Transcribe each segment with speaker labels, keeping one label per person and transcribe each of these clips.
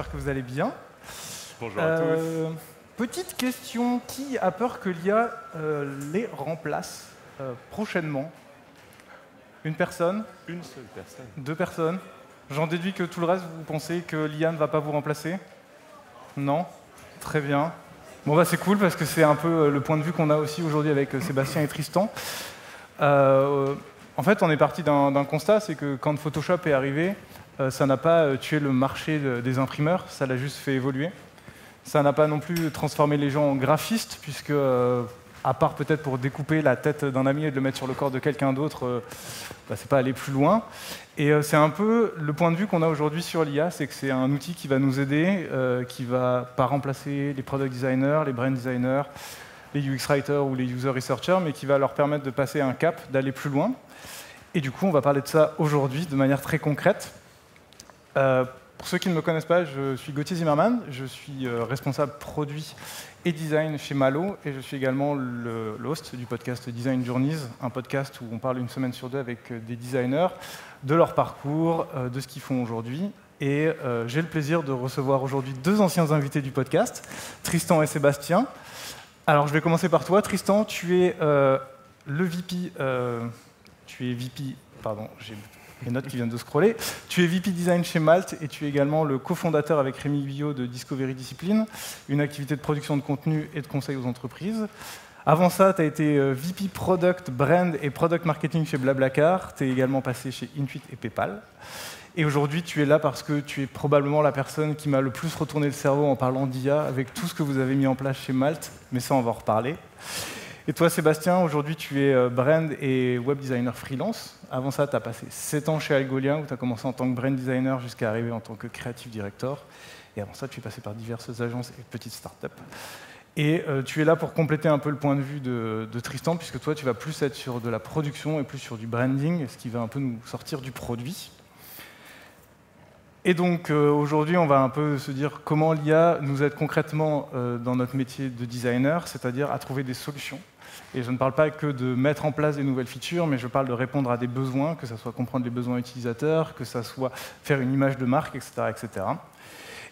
Speaker 1: j'espère que vous allez bien.
Speaker 2: Bonjour à tous.
Speaker 1: Petite question, qui a peur que l'IA les remplace prochainement? Une personne?
Speaker 2: Une seule personne.
Speaker 1: Deux personnes? J'en déduis que tout le reste, vous pensez que l'IA ne va pas vous remplacer? Non? Très bien. Bon bah c'est cool parce que c'est un peu le point de vue qu'on a aussi aujourd'hui avec Sébastien et Tristan. En fait, on est parti d'un constat, c'est que quand Photoshop est arrivé, ça n'a pas tué le marché des imprimeurs, ça l'a juste fait évoluer. Ça n'a pas non plus transformé les gens en graphistes, puisque, à part peut-être pour découper la tête d'un ami et de le mettre sur le corps de quelqu'un d'autre, c'est pas aller plus loin. Et c'est un peu le point de vue qu'on a aujourd'hui sur l'IA, c'est que c'est un outil qui va nous aider, qui va pas remplacer les product designers, les brand designers, les UX writers ou les user researchers, mais qui va leur permettre de passer un cap, d'aller plus loin. Et du coup, on va parler de ça aujourd'hui de manière très concrète. Pour ceux qui ne me connaissent pas, je suis Gauthier Zimmerman, je suis responsable produit et design chez Malo, et je suis également l'host du podcast Design Journeys, un podcast où on parle une semaine sur deux avec des designers, de leur parcours, de ce qu'ils font aujourd'hui. Et j'ai le plaisir de recevoir aujourd'hui deux anciens invités du podcast, Tristan et Sébastien. Alors je vais commencer par toi. Tristan, tu es le VP... pardon, j'ai les notes qui viennent de scroller. Tu es VP Design chez Malte et tu es également le cofondateur avec Rémi Billot de Discovery Discipline, une activité de production de contenu et de conseil aux entreprises. Avant ça, tu as été VP Product, Brand et Product Marketing chez Blablacar. Tu es également passé chez Intuit et PayPal. Et aujourd'hui, tu es là parce que tu es probablement la personne qui m'a le plus retourné le cerveau en parlant d'IA avec tout ce que vous avez mis en place chez Malte, mais ça, on va en reparler. Et toi, Sébastien, aujourd'hui, tu es brand et web designer freelance. Avant ça, tu as passé 7 ans chez Algolia, où tu as commencé en tant que brand designer jusqu'à arriver en tant que creative director. Et avant ça, tu es passé par diverses agences et petites startups. Et tu es là pour compléter un peu le point de vue de Tristan, puisque toi, tu vas plus être sur de la production et plus sur du branding, ce qui va un peu nous sortir du produit. Et donc, aujourd'hui, on va un peu se dire comment l'IA nous aide concrètement dans notre métier de designer, c'est-à-dire à trouver des solutions. Et je ne parle pas que de mettre en place des nouvelles features, mais je parle de répondre à des besoins, que ce soit comprendre les besoins utilisateurs, que ce soit faire une image de marque, etc., etc.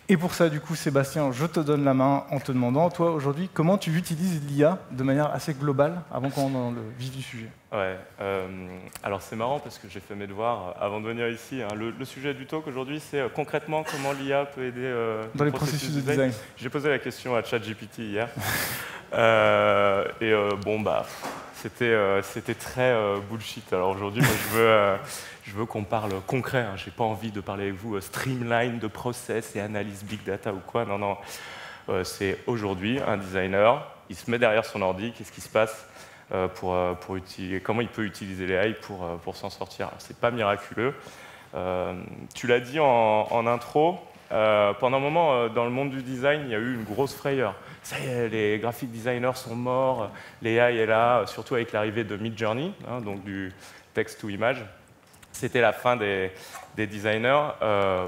Speaker 1: Et pour ça, du coup, Sébastien, je te donne la main en te demandant, toi, aujourd'hui, comment tu utilises l'IA de manière assez globale, avant qu'on entre dans le vif du sujet?
Speaker 2: Ouais, alors c'est marrant parce que j'ai fait mes devoirs avant de venir ici. Hein. Le sujet du talk aujourd'hui, c'est concrètement comment l'IA peut aider
Speaker 1: dans les processus de design.
Speaker 2: J'ai posé la question à ChatGPT hier. Bon, bah, c'était très bullshit. Alors aujourd'hui, moi, je veux qu'on parle concret. Hein. J'ai pas envie de parler avec vous streamline de process et analyse big data ou quoi. Non, non. C'est aujourd'hui un designer, il se met derrière son ordi. Qu'est-ce qui se passe comment il peut utiliser l'AI pour s'en sortir? C'est pas miraculeux. Tu l'as dit en intro. Pendant un moment, dans le monde du design, il y a eu une grosse frayeur. Ça y est, les graphic designers sont morts, l'AI est là, surtout avec l'arrivée de Midjourney, hein, donc du text to image. C'était la fin des designers.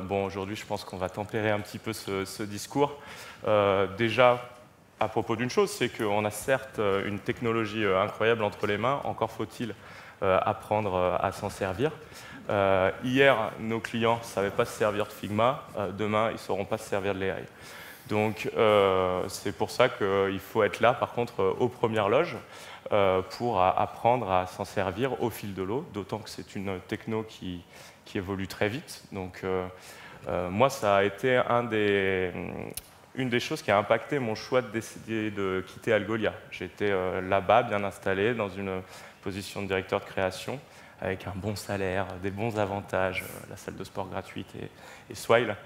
Speaker 2: Bon, aujourd'hui, je pense qu'on va tempérer un petit peu ce discours. Déjà, à propos d'une chose, c'est qu'on a certes une technologie incroyable entre les mains, encore faut-il apprendre à s'en servir. Hier, nos clients ne savaient pas se servir de Figma, demain, ils ne sauront pas se servir de l'AI. Donc, c'est pour ça qu'il faut être là, par contre, aux premières loges, pour apprendre à s'en servir au fil de l'eau, d'autant que c'est une techno qui évolue très vite. Donc, moi, ça a été une des choses qui a impacté mon choix de décider de quitter Algolia. J'étais là-bas, bien installé, dans une position de directeur de création, avec un bon salaire, des bons avantages, la salle de sport gratuite et Swile.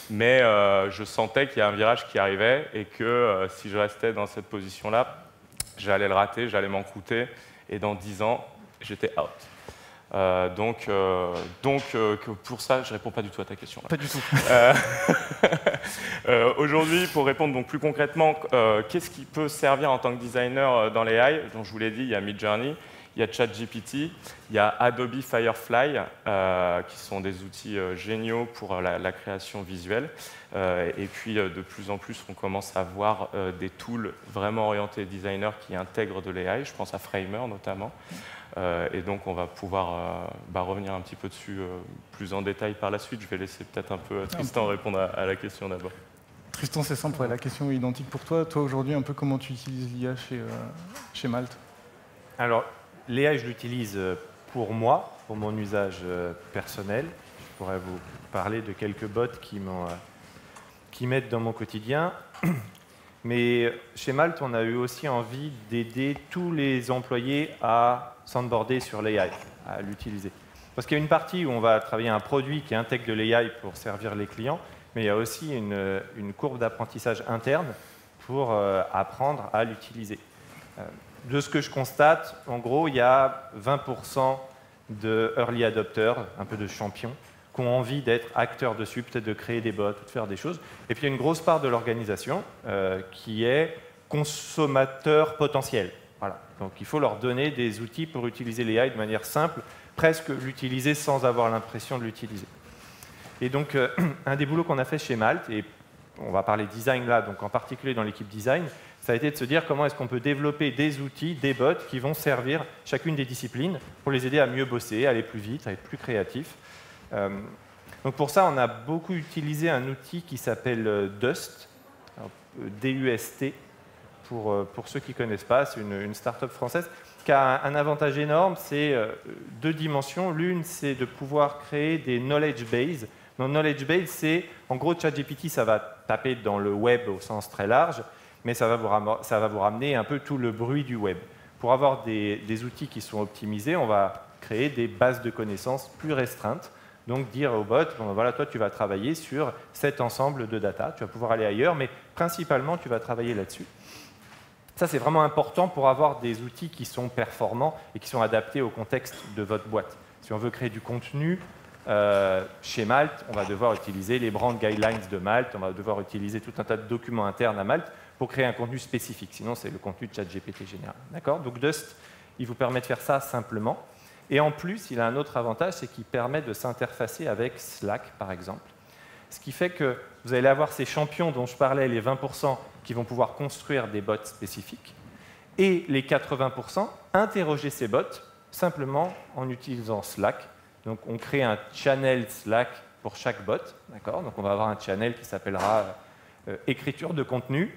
Speaker 2: Mais je sentais qu'il y a un virage qui arrivait et que si je restais dans cette position-là, j'allais le rater, j'allais m'en coûter, et dans 10 ans, j'étais out. Donc pour ça, je ne réponds pas du tout à ta question. Là.
Speaker 1: Pas du tout.
Speaker 2: Aujourd'hui, pour répondre donc plus concrètement, qu'est-ce qui peut servir en tant que designer dans l'AI? Donc, je vous l'ai dit, il y a Midjourney. il y a ChatGPT, il y a Adobe Firefly, qui sont des outils géniaux pour la création visuelle. Et puis, de plus en plus, on commence à voir des tools vraiment orientés designer qui intègrent de l'AI. Je pense à Framer, notamment. Et donc, on va pouvoir revenir un petit peu dessus plus en détail par la suite. Je vais laisser peut-être un peu Tristan répondre à la question d'abord.
Speaker 1: Tristan, c'est simple, la question est identique pour toi. Toi, aujourd'hui, un peu comment tu utilises l'IA chez Malte?
Speaker 3: Alors, l'IA, je l'utilise pour moi, pour mon usage personnel. Je pourrais vous parler de quelques bots qui m'aident dans mon quotidien. Mais chez Malte, on a eu aussi envie d'aider tous les employés à s'onboarder sur l'AI, à l'utiliser. Parce qu'il y a une partie où on va travailler un produit qui intègre de l'AI pour servir les clients, mais il y a aussi une courbe d'apprentissage interne pour apprendre à l'utiliser. De ce que je constate, en gros, il y a 20% de early adopters, un peu de champions, qui ont envie d'être acteurs dessus, peut-être de créer des bots, de faire des choses. Et puis il y a une grosse part de l'organisation qui est consommateur potentiel. Voilà. Donc il faut leur donner des outils pour utiliser l'AI de manière simple, presque l'utiliser sans avoir l'impression de l'utiliser. Et donc, un des boulots qu'on a fait chez Malte, et on va parler design là, donc en particulier dans l'équipe design, ça a été de se dire comment est-ce qu'on peut développer des outils, des bots qui vont servir chacune des disciplines pour les aider à mieux bosser, à aller plus vite, à être plus créatifs. Donc pour ça, on a beaucoup utilisé un outil qui s'appelle Dust, D-U-S-T, pour ceux qui ne connaissent pas, c'est une start-up française qui a un avantage énorme, c'est deux dimensions. L'une, c'est de pouvoir créer des knowledge bases. Donc, knowledge base, c'est, en gros, ChatGPT, ça va taper dans le web au sens très large, mais ça va vous ramener un peu tout le bruit du web. Pour avoir des outils qui sont optimisés, on va créer des bases de connaissances plus restreintes. Donc, dire au bot, bon, voilà, toi, tu vas travailler sur cet ensemble de data. Tu vas pouvoir aller ailleurs, mais principalement, tu vas travailler là-dessus. Ça, c'est vraiment important pour avoir des outils qui sont performants et qui sont adaptés au contexte de votre boîte. Si on veut créer du contenu, chez Malte, on va devoir utiliser les brand guidelines de Malte, on va devoir utiliser tout un tas de documents internes à Malte pour créer un contenu spécifique. Sinon, c'est le contenu de ChatGPT général. D'accord ? Donc Dust, il vous permet de faire ça simplement. Et en plus, il a un autre avantage, c'est qu'il permet de s'interfacer avec Slack, par exemple. Ce qui fait que vous allez avoir ces champions dont je parlais, les 20% qui vont pouvoir construire des bots spécifiques, et les 80% interroger ces bots simplement en utilisant Slack. Donc, on crée un channel Slack pour chaque bot. D'accord ? Donc, on va avoir un channel qui s'appellera écriture de contenu.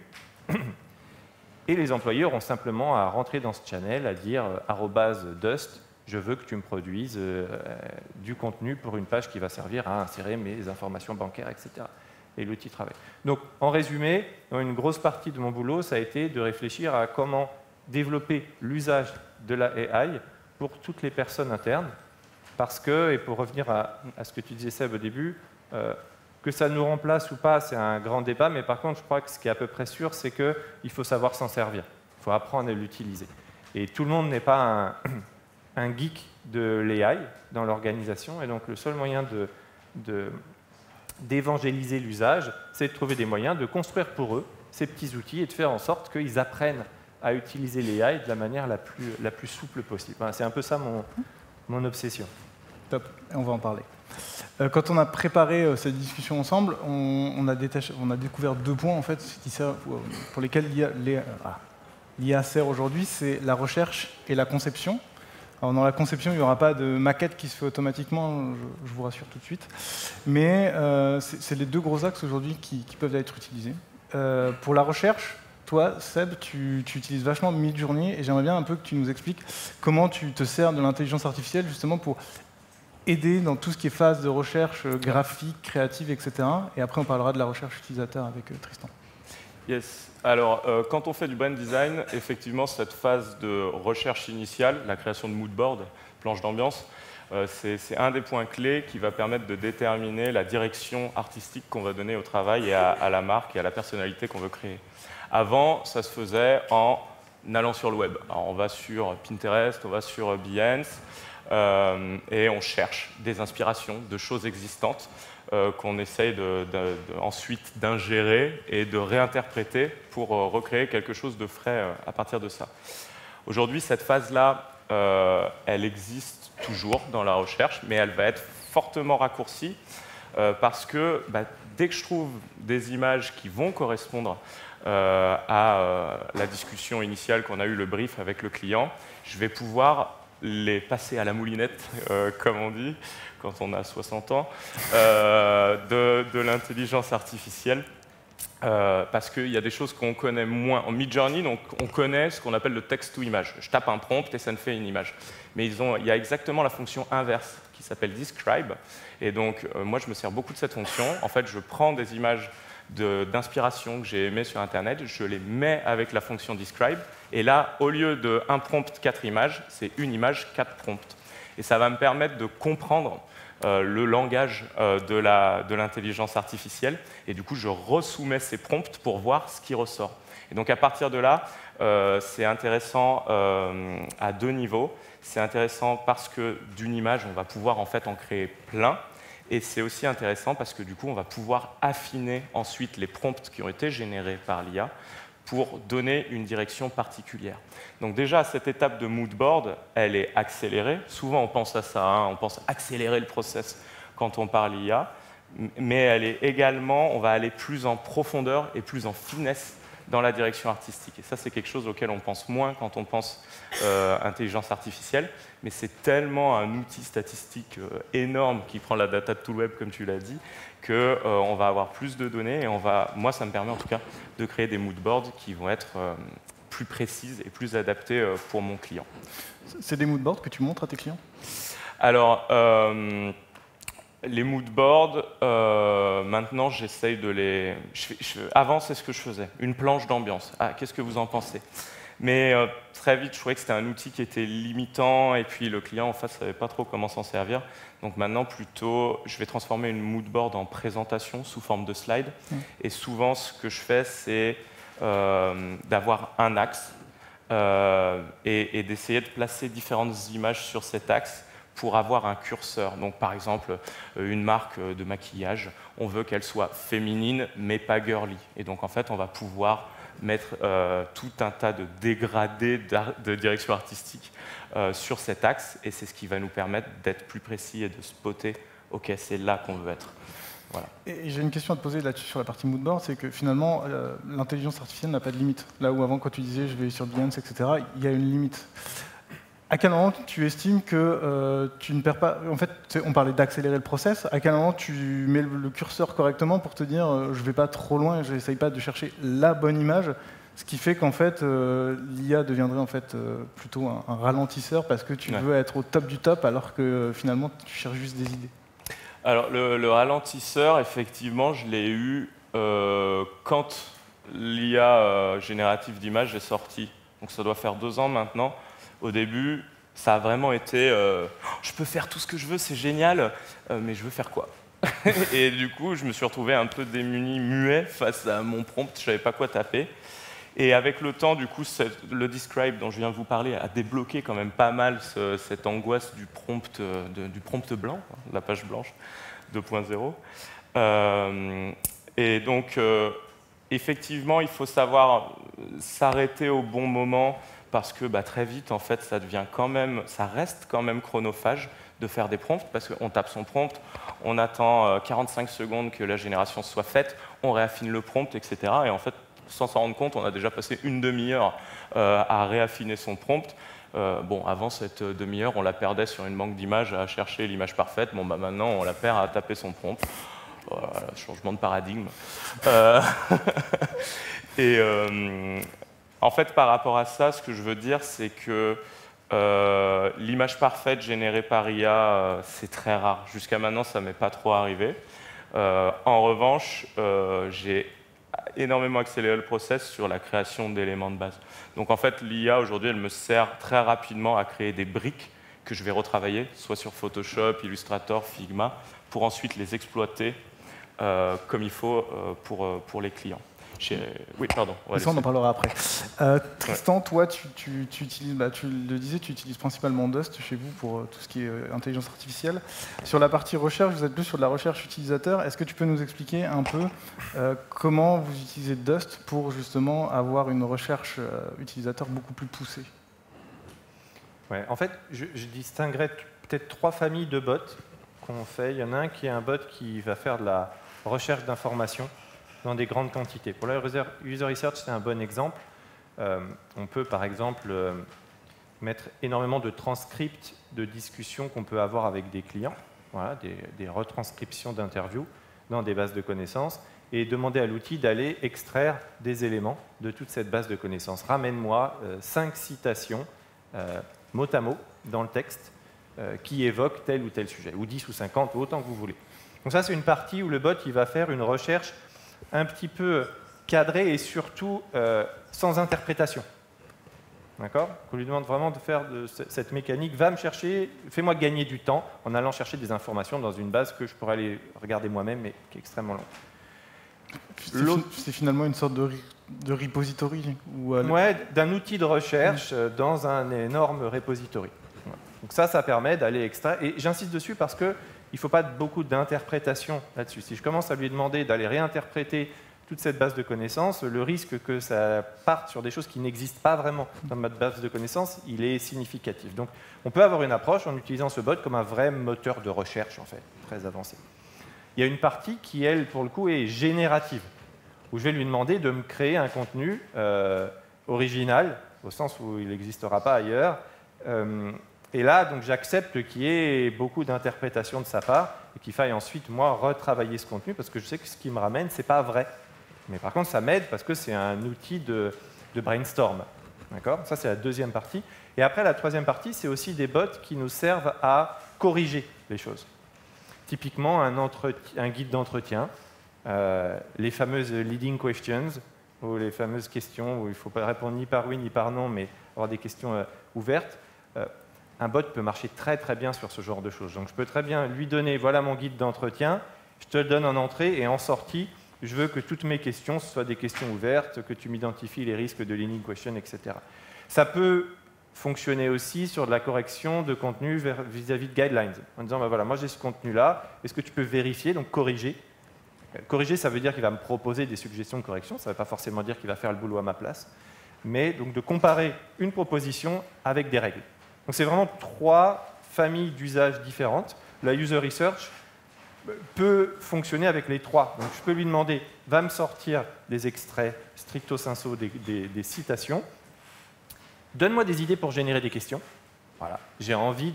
Speaker 3: Et les employés auront simplement à rentrer dans ce channel, à dire @Dust, je veux que tu me produises du contenu pour une page qui va servir à insérer mes informations bancaires, etc. Et l'outil travaille. Donc, en résumé, une grosse partie de mon boulot, ça a été de réfléchir à comment développer l'usage de la AI pour toutes les personnes internes. Parce que, et pour revenir à ce que tu disais, Seb, au début, que ça nous remplace ou pas, c'est un grand débat, mais par contre, je crois que ce qui est à peu près sûr, c'est qu'il faut savoir s'en servir. Il faut apprendre à l'utiliser. Et tout le monde n'est pas un geek de l'AI dans l'organisation, et donc le seul moyen d'évangéliser l'usage, c'est de trouver des moyens de construire pour eux ces petits outils et de faire en sorte qu'ils apprennent à utiliser l'AI de la manière la plus souple possible. Enfin, c'est un peu ça mon obsession.
Speaker 1: Top, on va en parler. Quand on a préparé cette discussion ensemble, on a découvert deux points en fait, pour lesquels l'IA sert aujourd'hui, c'est la recherche et la conception. Alors, dans la conception, il n'y aura pas de maquette qui se fait automatiquement, je vous rassure tout de suite. Mais c'est les deux gros axes aujourd'hui qui peuvent être utilisés. Pour la recherche, toi, Seb, tu utilises vachement Midjourney et j'aimerais bien un peu que tu nous expliques comment tu te sers de l'intelligence artificielle justement pour aider dans tout ce qui est phase de recherche graphique, créative, etc. Et après, on parlera de la recherche utilisateur avec Tristan.
Speaker 2: Yes. Alors, quand on fait du brand design, effectivement, cette phase de recherche initiale, la création de mood board, planche d'ambiance, c'est un des points clés qui va permettre de déterminer la direction artistique qu'on va donner au travail et à la marque et à la personnalité qu'on veut créer. Avant, ça se faisait en allant sur le web. Alors, on va sur Pinterest, on va sur Behance, et on cherche des inspirations de choses existantes qu'on essaye ensuite d'ingérer et de réinterpréter pour recréer quelque chose de frais à partir de ça. Aujourd'hui, cette phase-là, elle existe toujours dans la recherche, mais elle va être fortement raccourcie parce que dès que je trouve des images qui vont correspondre à la discussion initiale qu'on a eu, le brief avec le client, je vais pouvoir les passer à la moulinette, comme on dit, quand on a 60 ans, de l'intelligence artificielle. Parce qu'il y a des choses qu'on connaît moins. En Midjourney, donc, on connaît ce qu'on appelle le text-to-image. Je tape un prompt et ça me fait une image. Mais il y a exactement la fonction inverse qui s'appelle describe. Et donc, moi, je me sers beaucoup de cette fonction. En fait, je prends des images d'inspiration que j'ai aimées sur Internet, je les mets avec la fonction describe. Et là, au lieu de un prompt, 4 images, c'est une image, 4 prompts. Et ça va me permettre de comprendre le langage de l'intelligence artificielle. Et du coup, je resoumets ces prompts pour voir ce qui ressort. Et donc, à partir de là, c'est intéressant à 2 niveaux. C'est intéressant parce que d'une image, on va pouvoir en fait en créer plein. Et c'est aussi intéressant parce que du coup, on va pouvoir affiner ensuite les prompts qui ont été générés par l'IA pour donner une direction particulière. Donc déjà, cette étape de mood board, elle est accélérée. Souvent, on pense à ça, hein, on pense accélérer le process quand on parle IA, mais elle est également, on va aller plus en profondeur et plus en finesse dans la direction artistique. Et ça, c'est quelque chose auquel on pense moins quand on pense intelligence artificielle, mais c'est tellement un outil statistique énorme qui prend la data de tout le web, comme tu l'as dit, qu'on va avoir plus de données et moi, ça me permet en tout cas de créer des mood boards qui vont être plus précises et plus adaptées pour mon client.
Speaker 1: C'est des mood boards que tu montres à tes clients?
Speaker 2: Alors, les mood boards, maintenant, j'essaye de les... Avant, c'est ce que je faisais, une planche d'ambiance. Ah, qu'est-ce que vous en pensez? Mais très vite, je trouvais que c'était un outil qui était limitant, et puis le client en face ne savait pas trop comment s'en servir. Donc maintenant, plutôt, je vais transformer une mood board en présentation sous forme de slide. Et souvent, ce que je fais, c'est d'avoir un axe et d'essayer de placer différentes images sur cet axe pour avoir un curseur. Donc, par exemple, une marque de maquillage, on veut qu'elle soit féminine, mais pas girly. Et donc, en fait, on va pouvoir mettre tout un tas de dégradés de direction artistique sur cet axe, et c'est ce qui va nous permettre d'être plus précis et de spotter, OK, c'est là qu'on veut être. Voilà.
Speaker 1: Et j'ai une question à te poser là-dessus sur la partie moodboard, c'est que finalement, l'intelligence artificielle n'a pas de limite. Là où avant, quand tu disais je vais sur Behance, etc., il y a une limite. À quel moment tu estimes que tu ne perds pas... En fait, on parlait d'accélérer le process. À quel moment tu mets le curseur correctement pour te dire je ne vais pas trop loin et je n'essaye pas de chercher la bonne image, ce qui fait qu'en fait, l'IA deviendrait en fait, plutôt un ralentisseur parce que tu veux être au top du top alors que finalement, tu cherches juste des idées.
Speaker 2: Alors, le ralentisseur, effectivement, je l'ai eu quand l'IA générative d'images est sortie. Donc ça doit faire 2 ans maintenant. Au début, ça a vraiment été je peux faire tout ce que je veux, c'est génial, mais je veux faire quoi? Et du coup, je me suis retrouvé un peu démuni, muet face à mon prompt, je ne savais pas quoi taper. Et avec le temps, du coup, le describe dont je viens de vous parler a débloqué quand même pas mal cette angoisse du prompt blanc, de la page blanche 2.0. Et donc, effectivement, il faut savoir s'arrêter au bon moment, parce que très vite, en fait, ça reste quand même chronophage de faire des prompts, parce qu'on tape son prompt, on attend 45 secondes que la génération soit faite, on réaffine le prompt, etc. Et en fait, sans s'en rendre compte, on a déjà passé une demi-heure à réaffiner son prompt. Avant cette demi-heure, on la perdait sur une banque d'images à chercher l'image parfaite. Maintenant, on la perd à taper son prompt. Changement de paradigme. En fait, par rapport à ça, ce que je veux dire, c'est que l'image parfaite générée par IA, c'est très rare. Jusqu'à maintenant, ça ne m'est pas trop arrivé. En revanche, j'ai énormément accéléré le process sur la création d'éléments de base. Donc en fait, l'IA, aujourd'hui, elle me sert très rapidement à créer des briques que je vais retravailler, soit sur Photoshop, Illustrator, Figma, pour ensuite les exploiter comme il faut pour les clients. Oui, pardon.
Speaker 1: Ça, on en parlera après. Tristan, toi, tu utilises, tu le disais, tu utilises principalement Dust chez vous pour tout ce qui est intelligence artificielle. Sur la partie recherche, vous êtes plus sur de la recherche utilisateur. Est-ce que tu peux nous expliquer un peu comment vous utilisez Dust pour justement avoir une recherche utilisateur beaucoup plus poussée?
Speaker 3: Ouais, en fait, je distinguerais peut-être 3 familles de bots qu'on fait. Il y en a un qui est un bot qui va faire de la recherche d'informations dans des grandes quantités. Pour la user research, c'est un bon exemple. On peut, par exemple, mettre énormément de transcripts de discussions qu'on peut avoir avec des clients, voilà, des retranscriptions d'interviews dans des bases de connaissances, et demander à l'outil d'aller extraire des éléments de toute cette base de connaissances. Ramène-moi 5 citations mot à mot dans le texte qui évoquent tel ou tel sujet, ou 10 ou 50, ou autant que vous voulez. Donc ça, c'est une partie où le bot il va faire une recherche un petit peu cadrée et surtout sans interprétation. D'accord ? On lui demande vraiment de faire cette mécanique, va me chercher, fais-moi gagner du temps en allant chercher des informations dans une base que je pourrais aller regarder moi-même, mais qui est extrêmement longue.
Speaker 1: C'est finalement une sorte de repository
Speaker 3: Ouais, d'un outil de recherche dans un énorme repository. Donc ça permet d'aller extraire. Et j'insiste dessus parce qu'il ne faut pas beaucoup d'interprétation là-dessus. Si je commence à lui demander d'aller réinterpréter toute cette base de connaissances, le risque que ça parte sur des choses qui n'existent pas vraiment dans ma base de connaissances, il est significatif. Donc on peut avoir une approche en utilisant ce bot comme un vrai moteur de recherche, en fait, très avancé. Il y a une partie qui, elle, pour le coup, est générative, où je vais lui demander de me créer un contenu original, au sens où il n'existera pas ailleurs. Et là, donc, j'accepte qu'il y ait beaucoup d'interprétations de sa part et qu'il faille ensuite, moi, retravailler ce contenu parce que je sais que ce qui me ramène, ce n'est pas vrai. Mais par contre, ça m'aide parce que c'est un outil de brainstorm. D'accord ? Ça, c'est la deuxième partie. Et après, la troisième partie, c'est aussi des bots qui nous servent à corriger les choses. Typiquement, un guide d'entretien, les fameuses leading questions, ou les fameuses questions où il ne faut pas répondre ni par oui ni par non, mais avoir des questions ouvertes. Un bot peut marcher très très bien sur ce genre de choses. Donc je peux très bien lui donner, voilà mon guide d'entretien, je te le donne en entrée et en sortie, je veux que toutes mes questions soient des questions ouvertes, que tu m'identifies les risques de leading question, etc. Ça peut fonctionner aussi sur de la correction de contenu vis-à-vis de guidelines, en disant, ben voilà, moi j'ai ce contenu-là, est-ce que tu peux vérifier, donc corriger. Corriger, ça veut dire qu'il va me proposer des suggestions de correction, ça ne veut pas forcément dire qu'il va faire le boulot à ma place, mais donc de comparer une proposition avec des règles. Donc c'est vraiment 3 familles d'usages différentes. La user research peut fonctionner avec les 3. Donc je peux lui demander, va me sortir des extraits stricto sensu des citations, donne-moi des idées pour générer des questions. Voilà. J'ai envie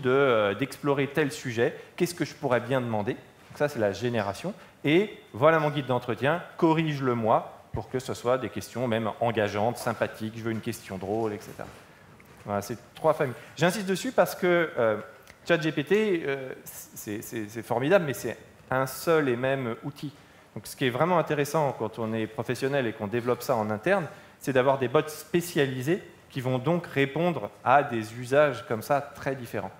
Speaker 3: d'explorer tel sujet, qu'est-ce que je pourrais bien demander? Donc ça c'est la génération. Et voilà mon guide d'entretien, corrige-le moi pour que ce soit des questions même engageantes, sympathiques, je veux une question drôle, etc. Voilà, c'est 3 familles. J'insiste dessus parce que ChatGPT, c'est formidable, mais c'est un seul et même outil. Donc, ce qui est vraiment intéressant quand on est professionnel et qu'on développe ça en interne, c'est d'avoir des bots spécialisés qui vont donc répondre à des usages comme ça très différents.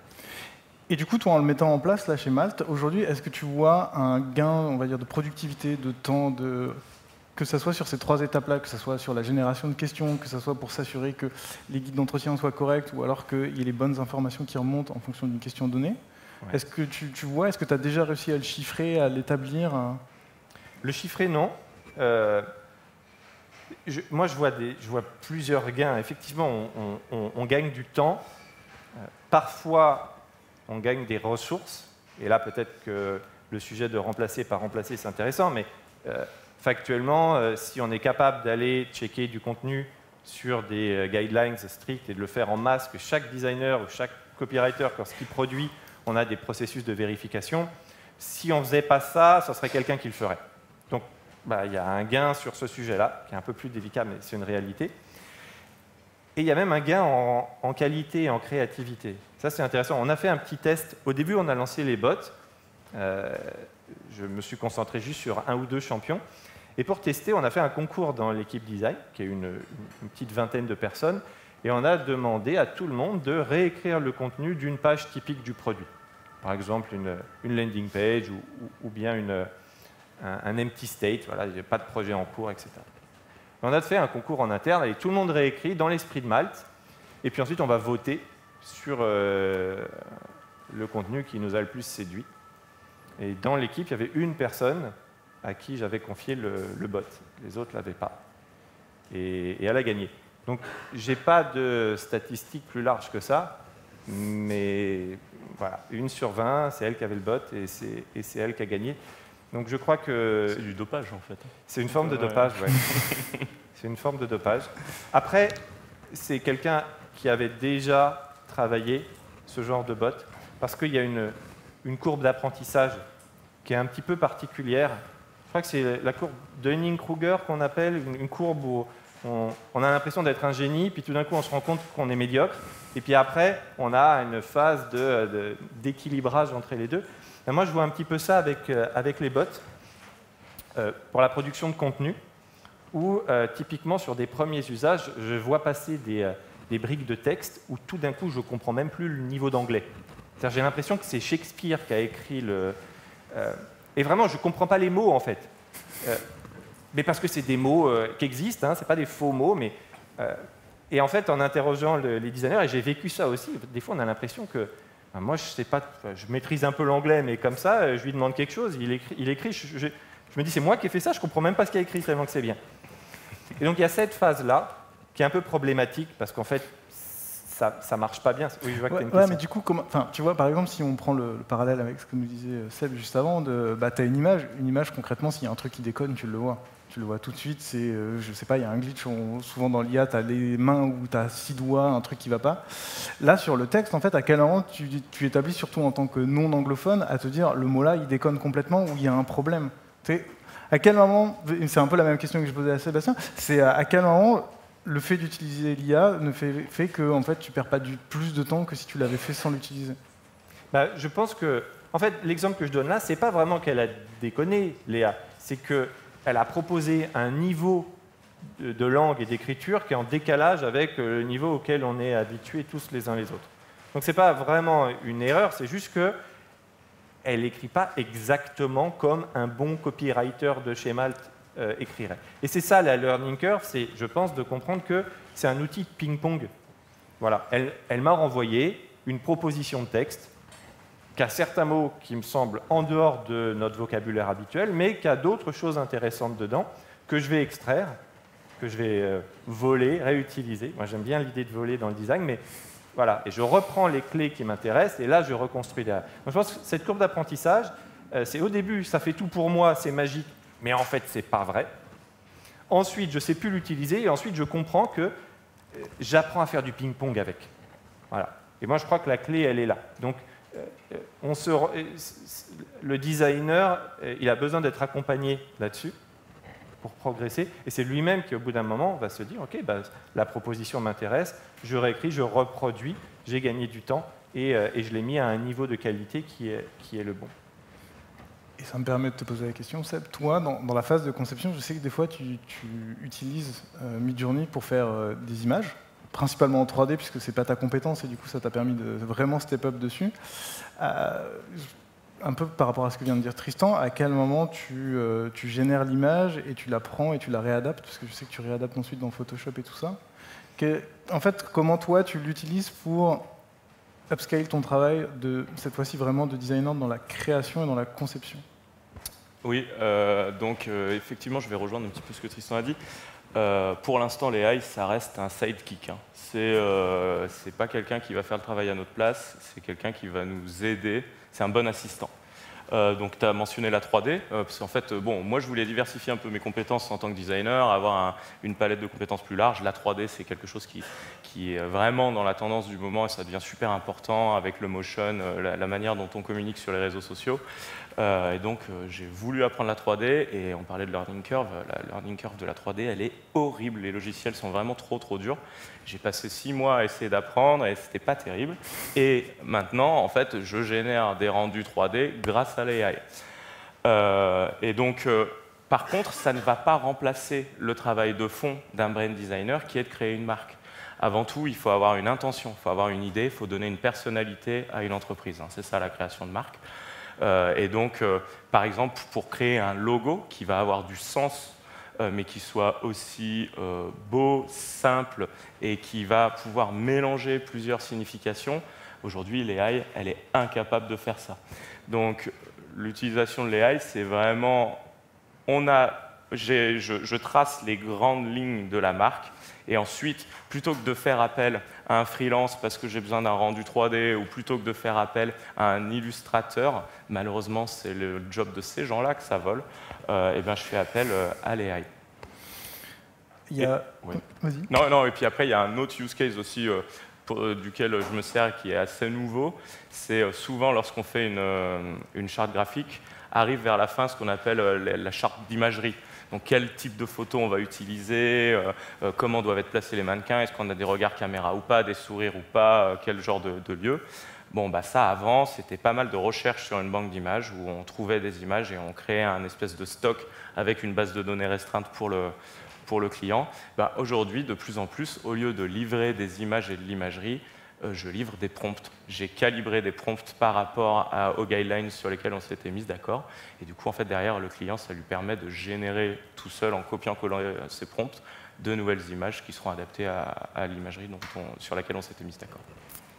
Speaker 1: Et du coup, toi, en le mettant en place là chez Malte, aujourd'hui, est-ce que tu vois un gain, on va dire, de productivité, de temps, que ce soit sur ces 3 étapes-là, que ce soit sur la génération de questions, que ce soit pour s'assurer que les guides d'entretien soient corrects, ou alors qu'il y ait les bonnes informations qui remontent en fonction d'une question donnée. Ouais. Est-ce que tu vois, est-ce que tu as déjà réussi à le chiffrer, à l'établir?
Speaker 3: Le chiffrer, non. Moi, je vois plusieurs gains. Effectivement, on gagne du temps. Parfois, on gagne des ressources. Et là, peut-être que le sujet de remplacer par remplacer, c'est intéressant, mais factuellement, si on est capable d'aller checker du contenu sur des guidelines strictes et de le faire en masse, que chaque designer ou chaque copywriter, lorsqu'il produit, on a des processus de vérification. Si on ne faisait pas ça, ce serait quelqu'un qui le ferait. Donc, il y a un gain sur ce sujet-là, qui est un peu plus délicat, mais c'est une réalité. Et il y a même un gain en qualité et en créativité. Ça, c'est intéressant. On a fait un petit test. Au début, on a lancé les bots. Je me suis concentré juste sur 1 ou 2 champions. Et pour tester, on a fait un concours dans l'équipe design, qui est une petite vingtaine de personnes, et on a demandé à tout le monde de réécrire le contenu d'une page typique du produit. Par exemple, une landing page ou bien un empty state, voilà, il n'y a pas de projet en cours, etc. Et on a fait un concours en interne, et tout le monde réécrit dans l'esprit de Malte, et puis ensuite on va voter sur le contenu qui nous a le plus séduit. Et dans l'équipe, il y avait une personne à qui j'avais confié le bot. Les autres ne l'avaient pas. Et elle a gagné. Donc, je n'ai pas de statistiques plus larges que ça, Mais voilà, 1 sur 20, c'est elle qui avait le bot et c'est elle qui a gagné. Donc je crois que...
Speaker 2: C'est du dopage, en fait.
Speaker 3: C'est une forme de dopage, ouais. C'est une forme de dopage. Après, c'est quelqu'un qui avait déjà travaillé ce genre de bot, parce qu'il y a une courbe d'apprentissage qui est un petit peu particulière. Je crois que c'est la courbe Dunning-Kruger qu'on appelle, une courbe où on a l'impression d'être un génie, puis tout d'un coup on se rend compte qu'on est médiocre, et puis après on a une phase d'équilibrage entre les deux. Et moi je vois un petit peu ça avec les bots pour la production de contenu, où typiquement sur des premiers usages, je vois passer des briques de texte où tout d'un coup je ne comprends même plus le niveau d'anglais. J'ai l'impression que c'est Shakespeare qui a écrit et vraiment je ne comprends pas les mots en fait. Mais parce que c'est des mots qui existent, hein, ce n'est pas des faux mots, mais et en fait en interrogeant les designers, et j'ai vécu ça aussi, des fois on a l'impression que moi je sais pas, je maîtrise un peu l'anglais, mais comme ça, je lui demande quelque chose, il écrit, je me dis c'est moi qui ai fait ça, je ne comprends même pas ce qu'il a écrit tellement que c'est bien. Et donc il y a cette phase-là qui est un peu problématique parce qu'en fait ça ne marche pas bien. Oui, je vois que tu as une question.
Speaker 1: Mais du coup, tu vois, par exemple, si on prend le parallèle avec ce que nous disait Seb juste avant, tu as une image concrètement, s'il y a un truc qui déconne, tu le vois. Tu le vois tout de suite, je sais pas, il y a un glitch, souvent dans l'IA, tu as les mains où tu as 6 doigts, un truc qui va pas. Là, sur le texte, en fait, à quel moment tu établis, surtout en tant que non-anglophone, à te dire, le mot-là, il déconne complètement ou il y a un problème. À quel moment, c'est un peu la même question que je posais à Sébastien, c'est à quel moment le fait d'utiliser l'IA fait que en fait, tu ne perds pas plus de temps que si tu l'avais fait sans l'utiliser?
Speaker 3: Je pense que, en fait, l'exemple que je donne là, ce n'est pas vraiment qu'elle a déconné, Léa, c'est qu'elle a proposé un niveau de langue et d'écriture qui est en décalage avec le niveau auquel on est habitués tous les uns les autres. Donc ce n'est pas vraiment une erreur, c'est juste que elle n'écrit pas exactement comme un bon copywriter de chez Malte écrirait. Et c'est ça la learning curve, c'est, je pense, de comprendre que c'est un outil de ping-pong. Voilà. Elle m'a renvoyé une proposition de texte qui a certains mots qui me semblent en dehors de notre vocabulaire habituel, mais qui a d'autres choses intéressantes dedans que je vais extraire, que je vais voler, réutiliser. Moi, j'aime bien l'idée de voler dans le design, mais voilà. Et je reprends les clés qui m'intéressent, et là, je reconstruis derrière. Donc, je pense que cette courbe d'apprentissage, c'est au début, ça fait tout pour moi, c'est magique, mais en fait, ce n'est pas vrai. Ensuite, je ne sais plus l'utiliser, et ensuite, je comprends que j'apprends à faire du ping-pong avec. Voilà. Et moi, je crois que la clé, elle est là. Donc, le designer, il a besoin d'être accompagné là-dessus pour progresser, et c'est lui-même qui, au bout d'un moment, va se dire, OK, la proposition m'intéresse, je réécris, je reproduis, j'ai gagné du temps, et je l'ai mis à un niveau de qualité qui est le bon.
Speaker 1: Et ça me permet de te poser la question, Seb. Toi, dans la phase de conception, je sais que des fois, tu utilises Midjourney pour faire des images, principalement en 3D, puisque ce n'est pas ta compétence, et du coup, ça t'a permis de vraiment step up dessus. Un peu par rapport à ce que vient de dire Tristan, à quel moment tu génères l'image et tu la prends et tu la réadaptes, parce que je sais que tu réadaptes ensuite dans Photoshop et tout ça. En fait, comment toi, tu l'utilises pour upscale ton travail, cette fois-ci vraiment de designer dans la création et dans la conception?
Speaker 2: Oui, donc effectivement, je vais rejoindre un petit peu ce que Tristan a dit. Pour l'instant, l'AI, ça reste un sidekick. Hein. C'est pas quelqu'un qui va faire le travail à notre place, c'est quelqu'un qui va nous aider. C'est un bon assistant. Donc, tu as mentionné la 3D, parce qu'en fait, moi, je voulais diversifier un peu mes compétences en tant que designer, avoir une palette de compétences plus large. La 3D, c'est quelque chose qui est vraiment dans la tendance du moment, et ça devient super important avec le motion, la manière dont on communique sur les réseaux sociaux. Et donc, j'ai voulu apprendre la 3D, et on parlait de learning curve. La learning curve de la 3D, elle est horrible. Les logiciels sont vraiment trop durs. J'ai passé 6 mois à essayer d'apprendre, et c'était pas terrible. Et maintenant, en fait, je génère des rendus 3D grâce à l'AI. Et donc, par contre, ça ne va pas remplacer le travail de fond d'un brand designer, qui est de créer une marque. Avant tout, il faut avoir une intention, il faut avoir une idée, il faut donner une personnalité à une entreprise. C'est ça la création de marque. Et donc, par exemple, pour créer un logo qui va avoir du sens, mais qui soit aussi beau, simple, et qui va pouvoir mélanger plusieurs significations, aujourd'hui, l'AI, elle est incapable de faire ça. Donc, l'utilisation de l'AI, c'est vraiment... je trace les grandes lignes de la marque, et ensuite, plutôt que de faire appel à un freelance parce que j'ai besoin d'un rendu 3D, ou plutôt que de faire appel à un illustrateur, malheureusement c'est le job de ces gens-là que ça vole, et ben, je fais appel à l'AI.
Speaker 1: Oui. Vas-y.
Speaker 2: Non, et puis après, il y a un autre use case aussi duquel je me sers qui est assez nouveau. C'est souvent lorsqu'on fait une charte graphique, arrive vers la fin ce qu'on appelle la charte d'imagerie. Donc quel type de photo on va utiliser, comment doivent être placés les mannequins, est-ce qu'on a des regards caméra ou pas, des sourires ou pas, quel genre de lieu. Bon, bah ça, avant, c'était pas mal de recherches sur une banque d'images où on trouvait des images et on créait un espèce de stock avec une base de données restreinte pour le client. Bah, aujourd'hui, de plus en plus, au lieu de livrer des images et de l'imagerie, je livre des prompts. J'ai calibré des prompts par rapport aux guidelines sur lesquels on s'était mis d'accord. Et du coup, en fait, derrière, le client, ça lui permet de générer tout seul, en copiant-collant ces prompts, de nouvelles images qui seront adaptées à l'imagerie sur laquelle on s'était mis d'accord.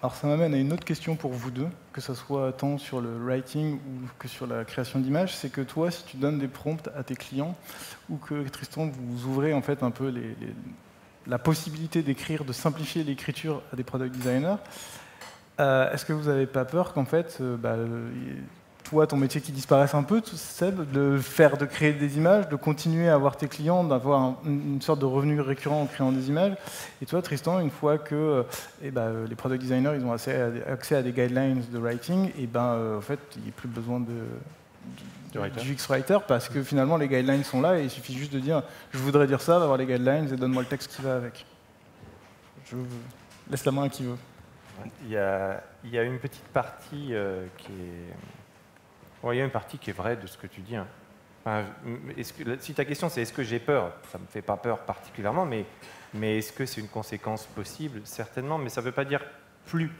Speaker 1: Alors ça m'amène à une autre question pour vous deux, que ce soit tant sur le writing ou que sur la création d'images, c'est que toi, si tu donnes des prompts à tes clients, ou que Tristan, vous ouvrez en fait un peu la possibilité d'écrire, de simplifier l'écriture à des product designers, est-ce que vous n'avez pas peur qu'en fait, toi, ton métier qui disparaisse un peu, Seb, de créer des images, de continuer à avoir tes clients, d'avoir une sorte de revenu récurrent en créant des images. Et toi, Tristan, une fois que les product designers ils ont accès à des guidelines de writing, en fait, il n'y a plus besoin du UX Writer parce que finalement, les guidelines sont là et il suffit juste de dire « je voudrais dire ça, d'avoir les guidelines et donne-moi le texte qui va avec ». Je laisse la main à qui veut.
Speaker 3: Il y a une petite partie qui est... il y a une partie qui est vraie de ce que tu dis. Hein. Enfin, si ta question c'est est-ce que j'ai peur, ça ne me fait pas peur particulièrement, mais est-ce que c'est une conséquence possible? Certainement, mais ça ne veut pas dire plus.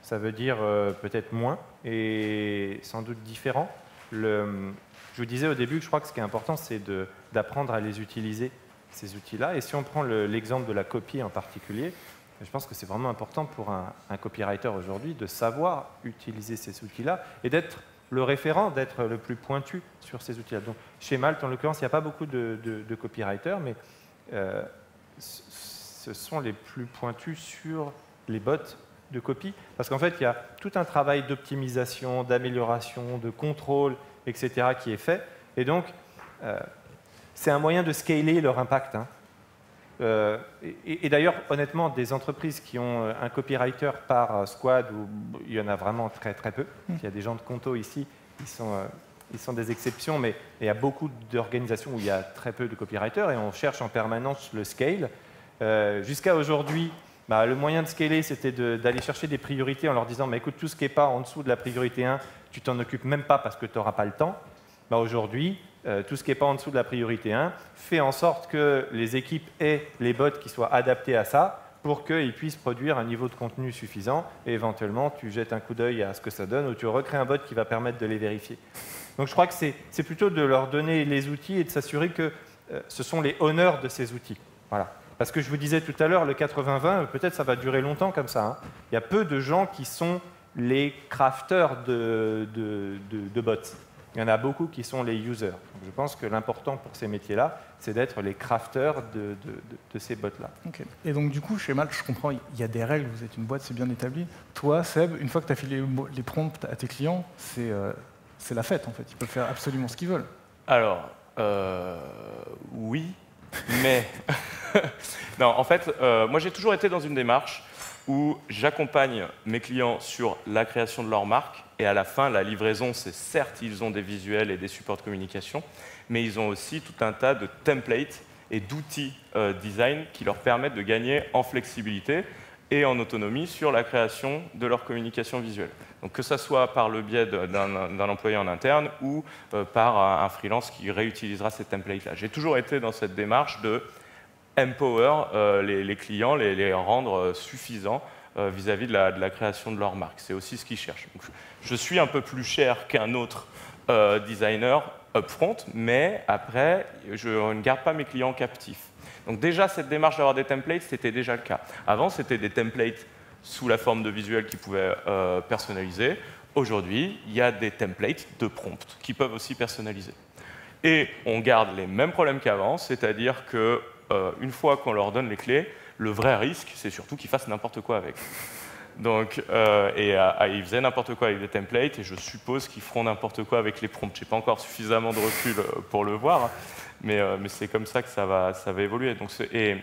Speaker 3: Ça veut dire peut-être moins et sans doute différent. Je vous disais au début que je crois que ce qui est important, c'est d'apprendre à les utiliser, ces outils-là. Et si on prend l'exemple de la copie en particulier, je pense que c'est vraiment important pour un copywriter aujourd'hui de savoir utiliser ces outils-là et d'être le référent, d'être le plus pointu sur ces outils-là. Donc, chez Malte, en l'occurrence, il n'y a pas beaucoup de copywriters, mais ce sont les plus pointus sur les bots de copie, parce qu'en fait, il y a tout un travail d'optimisation, d'amélioration, de contrôle, etc., qui est fait. Et donc, c'est un moyen de scaler leur impact. Hein. Et d'ailleurs, honnêtement, des entreprises qui ont un copywriter par squad, il y en a vraiment très très peu. Il y a des gens de Conto ici, ils sont des exceptions, mais il y a beaucoup d'organisations où il y a très peu de copywriters et on cherche en permanence le scale. Jusqu'à aujourd'hui, le moyen de scaler, c'était d'aller chercher des priorités en leur disant « écoute, tout ce qui n'est pas en dessous de la priorité 1, tu t'en occupes même pas parce que tu n'auras pas le temps ». Aujourd'hui, tout ce qui n'est pas en dessous de la priorité 1, fait en sorte que les équipes aient les bots qui soient adaptés à ça pour qu'ils puissent produire un niveau de contenu suffisant et éventuellement tu jettes un coup d'œil à ce que ça donne ou tu recrées un bot qui va permettre de les vérifier. Donc je crois que c'est plutôt de leur donner les outils et de s'assurer que ce sont les honneurs de ces outils. Voilà. Parce que je vous disais tout à l'heure, le 80-20, peut-être ça va durer longtemps comme ça. Hein. Il y a peu de gens qui sont les crafters de bots. Il y en a beaucoup qui sont les users. Donc je pense que l'important pour ces métiers-là, c'est d'être les crafters de ces bots-là.
Speaker 1: Okay. Et donc du coup, chez Malte, je comprends, il y a des règles, vous êtes une boîte, c'est bien établi. Toi, Seb, une fois que tu as filé les prompts à tes clients, c'est la fête en fait. Ils peuvent faire absolument ce qu'ils veulent.
Speaker 2: Alors, oui, mais... non, en fait, moi j'ai toujours été dans une démarche où j'accompagne mes clients sur la création de leur marque et à la fin, la livraison, c'est certes, ils ont des visuels et des supports de communication, mais ils ont aussi tout un tas de templates et d'outils design qui leur permettent de gagner en flexibilité et en autonomie sur la création de leur communication visuelle. Donc que ce soit par le biais d'un employé en interne ou par un freelance qui réutilisera ces templates-là. J'ai toujours été dans cette démarche de empower les clients, les rendre suffisants vis-à-vis de la création de leur marque. C'est aussi ce qu'ils cherchent. Donc, je suis un peu plus cher qu'un autre designer upfront, mais après, je ne garde pas mes clients captifs. Donc déjà, cette démarche d'avoir des templates, c'était déjà le cas. Avant, c'était des templates sous la forme de visuels qui pouvaient personnaliser. Aujourd'hui, il y a des templates de prompts qui peuvent aussi personnaliser. Et on garde les mêmes problèmes qu'avant, c'est-à-dire que une fois qu'on leur donne les clés, Le vrai risque, c'est surtout qu'ils fassent n'importe quoi avec. Donc, ils faisaient n'importe quoi avec des templates, et je suppose qu'ils feront n'importe quoi avec les prompts. Je n'ai pas encore suffisamment de recul pour le voir, mais c'est comme ça que ça va évoluer. Donc, et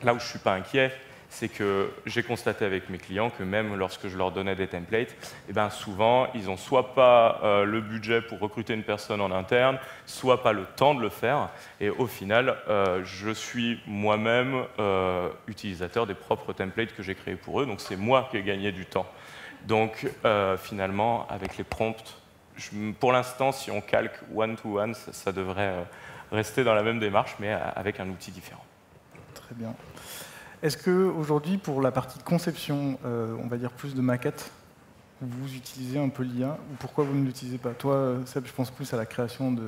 Speaker 2: là où je ne suis pas inquiet, c'est que j'ai constaté avec mes clients que même lorsque je leur donnais des templates, eh ben souvent, ils n'ont soit pas le budget pour recruter une personne en interne, soit pas le temps de le faire. Et au final, je suis moi-même utilisateur des propres templates que j'ai créés pour eux. Donc c'est moi qui ai gagné du temps. Donc finalement, avec les prompts, pour l'instant, si on calque one-to-one, ça devrait rester dans la même démarche, mais avec un outil différent.
Speaker 1: Très bien. Est-ce qu'aujourd'hui, pour la partie de conception, on va dire plus de maquettes, vous utilisez un peu l'IA, ou pourquoi vous ne l'utilisez pas? Toi, Seb, je pense plus à la création de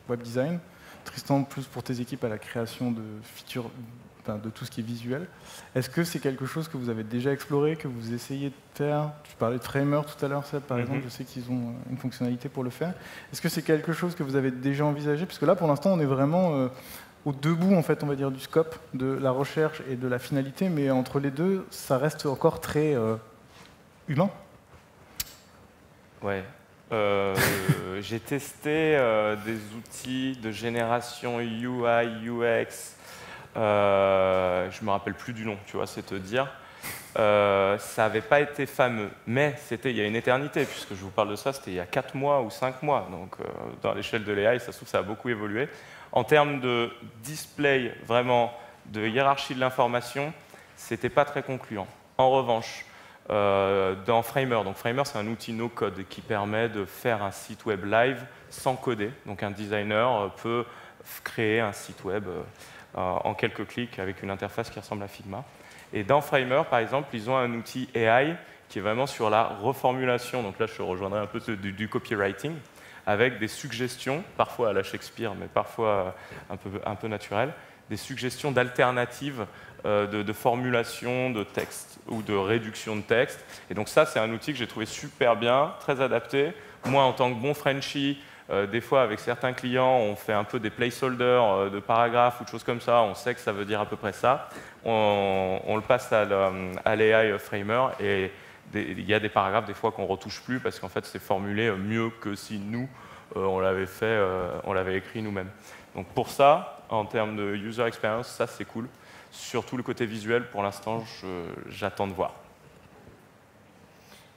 Speaker 1: web design. Tristan, plus pour tes équipes à la création de features, enfin, de tout ce qui est visuel. Est-ce que c'est quelque chose que vous avez déjà exploré, que vous essayez de faire? Tu parlais de Framer tout à l'heure, Seb, par exemple, je sais qu'ils ont une fonctionnalité pour le faire. Est-ce que c'est quelque chose que vous avez déjà envisagé? Parce que là, pour l'instant, on est vraiment au debout, en fait, on va dire, du scope de la recherche et de la finalité, mais entre les deux, ça reste encore très humain.
Speaker 2: Ouais. J'ai testé des outils de génération UI, UX. Je me rappelle plus du nom, tu vois, c'est te dire. Ça n'avait pas été fameux, mais c'était il y a une éternité, puisque je vous parle de ça, c'était il y a 4 mois ou 5 mois. Donc, dans l'échelle de l'AI, ça se trouve, ça a beaucoup évolué. En termes de display, vraiment, de hiérarchie de l'information, c'était pas très concluant. En revanche, dans Framer, donc Framer, c'est un outil no-code qui permet de faire un site web live sans coder. Donc, un designer peut créer un site web en quelques clics avec une interface qui ressemble à Figma. Et dans Framer, par exemple, ils ont un outil AI qui est vraiment sur la reformulation. Donc là, je rejoindrai un peu du copywriting, avec des suggestions, parfois à la Shakespeare, mais parfois un peu naturelles, des suggestions d'alternatives de formulation de texte ou de réduction de texte. Et donc ça, c'est un outil que j'ai trouvé super bien, très adapté. Moi, en tant que bon Frenchie, des fois, avec certains clients, on fait un peu des placeholders de paragraphes ou de choses comme ça. On sait que ça veut dire à peu près ça. On le passe à l'AI Framer et il y a des paragraphes des fois qu'on ne retouche plus parce qu'en fait, c'est formulé mieux que si nous, on l'avait écrit nous-mêmes. Donc pour ça, en termes de user experience, ça c'est cool. Surtout le côté visuel, pour l'instant, j'attends de voir.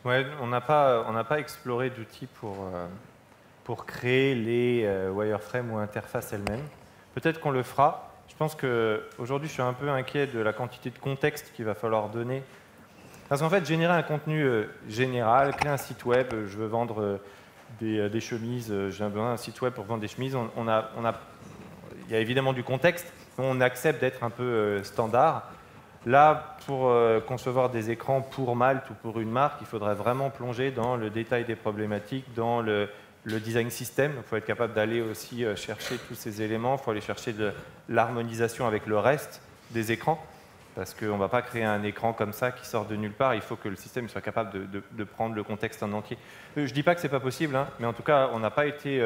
Speaker 3: Ouais, on n'a pas exploré d'outils pour créer les wireframes ou interfaces elles-mêmes. Peut-être qu'on le fera. Je pense qu'aujourd'hui, je suis un peu inquiet de la quantité de contexte qu'il va falloir donner. Parce qu'en fait, générer un contenu général, créer un site web, je veux vendre des chemises, j'ai besoin d'un site web pour vendre des chemises, il y a évidemment du contexte, mais on accepte d'être un peu standard. Là, pour concevoir des écrans pour Malte ou pour une marque, il faudrait vraiment plonger dans le détail des problématiques, dans le design system. Il faut être capable d'aller aussi chercher tous ces éléments, il faut aller chercher de l'harmonisation avec le reste des écrans. Parce qu'on ne va pas créer un écran comme ça qui sort de nulle part. Il faut que le système soit capable de prendre le contexte en entier. Je ne dis pas que ce n'est pas possible, hein, mais en tout cas, on n'a pas été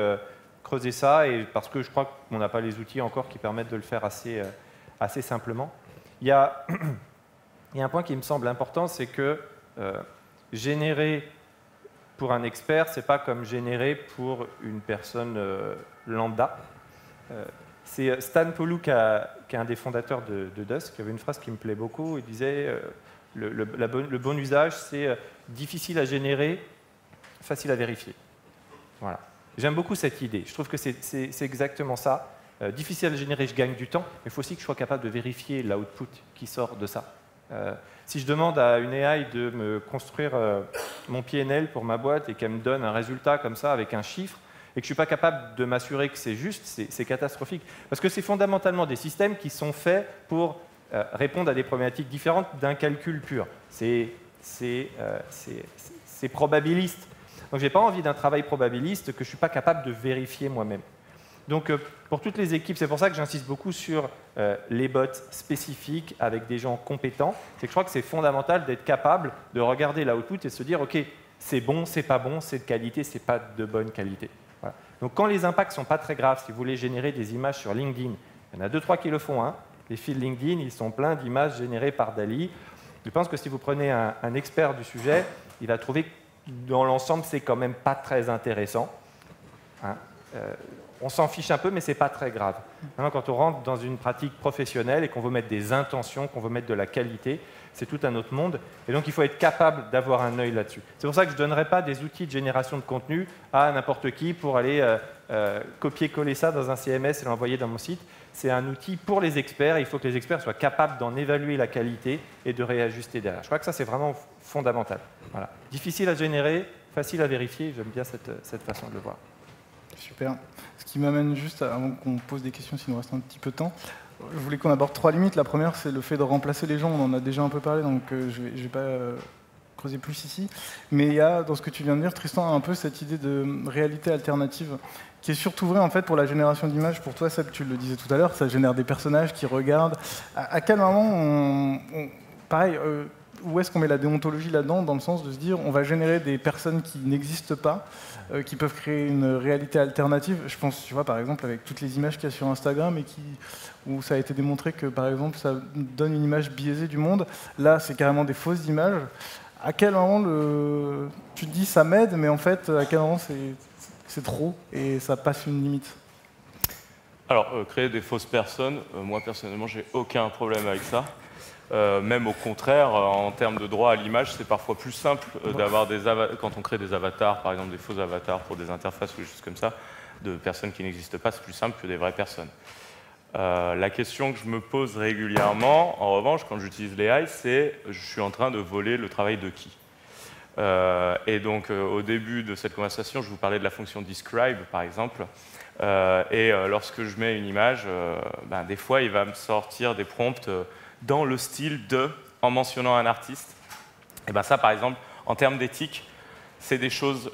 Speaker 3: creuser ça, et parce que je crois qu'on n'a pas les outils encore qui permettent de le faire assez simplement. Il y a un point qui me semble important, c'est que générer pour un expert, ce n'est pas comme générer pour une personne lambda. C'est Stan Polou, qui est un des fondateurs de Dusk, qui avait une phrase qui me plaît beaucoup. Il disait le bon usage, c'est difficile à générer, facile à vérifier. Voilà. J'aime beaucoup cette idée. Je trouve que c'est exactement ça. Difficile à générer, je gagne du temps, mais il faut aussi que je sois capable de vérifier l'output qui sort de ça. Si je demande à une AI de me construire mon PNL pour ma boîte et qu'elle me donne un résultat comme ça avec un chiffre, et que je ne suis pas capable de m'assurer que c'est juste, c'est catastrophique. Parce que c'est fondamentalement des systèmes qui sont faits pour répondre à des problématiques différentes d'un calcul pur. C'est probabiliste. Donc je n'ai pas envie d'un travail probabiliste que je ne suis pas capable de vérifier moi-même. Donc pour toutes les équipes, c'est pour ça que j'insiste beaucoup sur les bots spécifiques avec des gens compétents. C'est que je crois que c'est fondamental d'être capable de regarder l'output et de se dire, OK, c'est bon, c'est pas bon, c'est de qualité, c'est pas de bonne qualité. Voilà. Donc quand les impacts ne sont pas très graves, si vous voulez générer des images sur LinkedIn, il y en a 2-3 qui le font, hein, Les fils LinkedIn, ils sont pleins d'images générées par DALL-E. Je pense que si vous prenez un expert du sujet, il va trouver que dans l'ensemble, c'est quand même pas très intéressant. Hein. On s'en fiche un peu, mais ce n'est pas très grave. Maintenant, quand on rentre dans une pratique professionnelle et qu'on veut mettre des intentions, qu'on veut mettre de la qualité, c'est tout un autre monde. Et donc, il faut être capable d'avoir un œil là-dessus. C'est pour ça que je ne donnerai pas des outils de génération de contenu à n'importe qui pour aller copier-coller ça dans un CMS et l'envoyer dans mon site. C'est un outil pour les experts. Et il faut que les experts soient capables d'en évaluer la qualité et de réajuster derrière. Je crois que ça, c'est vraiment fondamental. Voilà. Difficile à générer, facile à vérifier. J'aime bien cette façon de le voir.
Speaker 1: Super. Ce qui m'amène juste, avant qu'on pose des questions, s'il nous reste un petit peu de temps, je voulais qu'on aborde 3 limites. La première, c'est le fait de remplacer les gens. On en a déjà un peu parlé, donc je ne vais pas creuser plus ici. Mais il y a, dans ce que tu viens de dire, Tristan, un peu cette idée de réalité alternative, qui est surtout vraie en fait, pour la génération d'images. Pour toi, Seb, tu le disais tout à l'heure, ça génère des personnages qui regardent. À quel moment, pareil, où est-ce qu'on met la déontologie là-dedans, dans le sens de se dire on va générer des personnes qui n'existent pas, qui peuvent créer une réalité alternative. Je pense, tu vois, par exemple, avec toutes les images qu'il y a sur Instagram et où ça a été démontré que, par exemple, ça donne une image biaisée du monde. Là, c'est carrément des fausses images. À quel moment tu te dis ça m'aide, mais en fait, à quel moment c'est trop et ça passe une limite?
Speaker 2: Alors, créer des fausses personnes, moi personnellement, j'ai aucun problème avec ça. Même au contraire, en termes de droit à l'image, c'est parfois plus simple d'avoir quand on crée des avatars, par exemple des faux avatars pour des interfaces ou des choses comme ça, de personnes qui n'existent pas, c'est plus simple que des vraies personnes. La question que je me pose régulièrement, en revanche, quand j'utilise l'AI, c'est je suis en train de voler le travail de qui? Et donc, au début de cette conversation, je vous parlais de la fonction describe, par exemple. Lorsque je mets une image, des fois, il va me sortir des prompts dans le style de, en mentionnant un artiste. Et ça, par exemple, en termes d'éthique, c'est des choses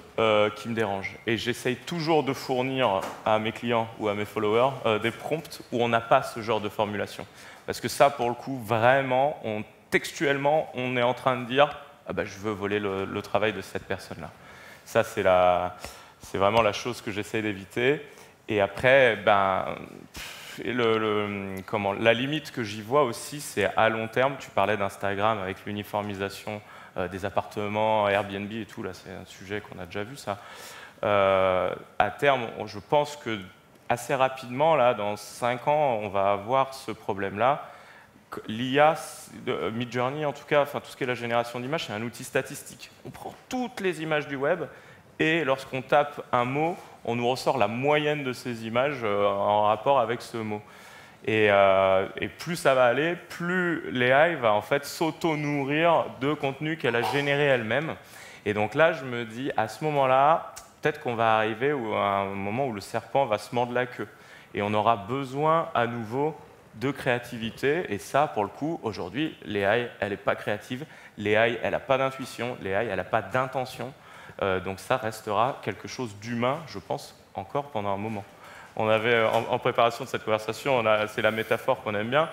Speaker 2: qui me dérangent. Et j'essaye toujours de fournir à mes clients ou à mes followers des prompts où on n'a pas ce genre de formulation. Parce que ça, pour le coup, vraiment, textuellement, on est en train de dire je veux voler le travail de cette personne-là. Ça, c'est vraiment la chose que j'essaie d'éviter. Et après, la limite que j'y vois aussi, c'est à long terme. Tu parlais d'Instagram avec l'uniformisation des appartements, Airbnb et tout. Là, c'est un sujet qu'on a déjà vu, ça. À terme, je pense que assez rapidement, là, dans 5 ans, on va avoir ce problème-là. L'IA, Midjourney en tout cas, enfin tout ce qui est la génération d'images, c'est un outil statistique. On prend toutes les images du web et lorsqu'on tape un mot, on nous ressort la moyenne de ces images en rapport avec ce mot. Et plus ça va aller, plus l'AI va en fait s'auto-nourrir de contenu qu'elle a généré elle-même. Et donc là, je me dis, à ce moment-là, peut-être qu'on va arriver à un moment où le serpent va se mordre la queue. Et on aura besoin à nouveau de créativité, et ça, pour le coup, aujourd'hui, l'AI, elle n'est pas créative, l'AI, elle n'a pas d'intuition, l'AI, elle n'a pas d'intention, donc ça restera quelque chose d'humain, je pense, encore pendant un moment. On avait, en préparation de cette conversation, c'est la métaphore qu'on aime bien,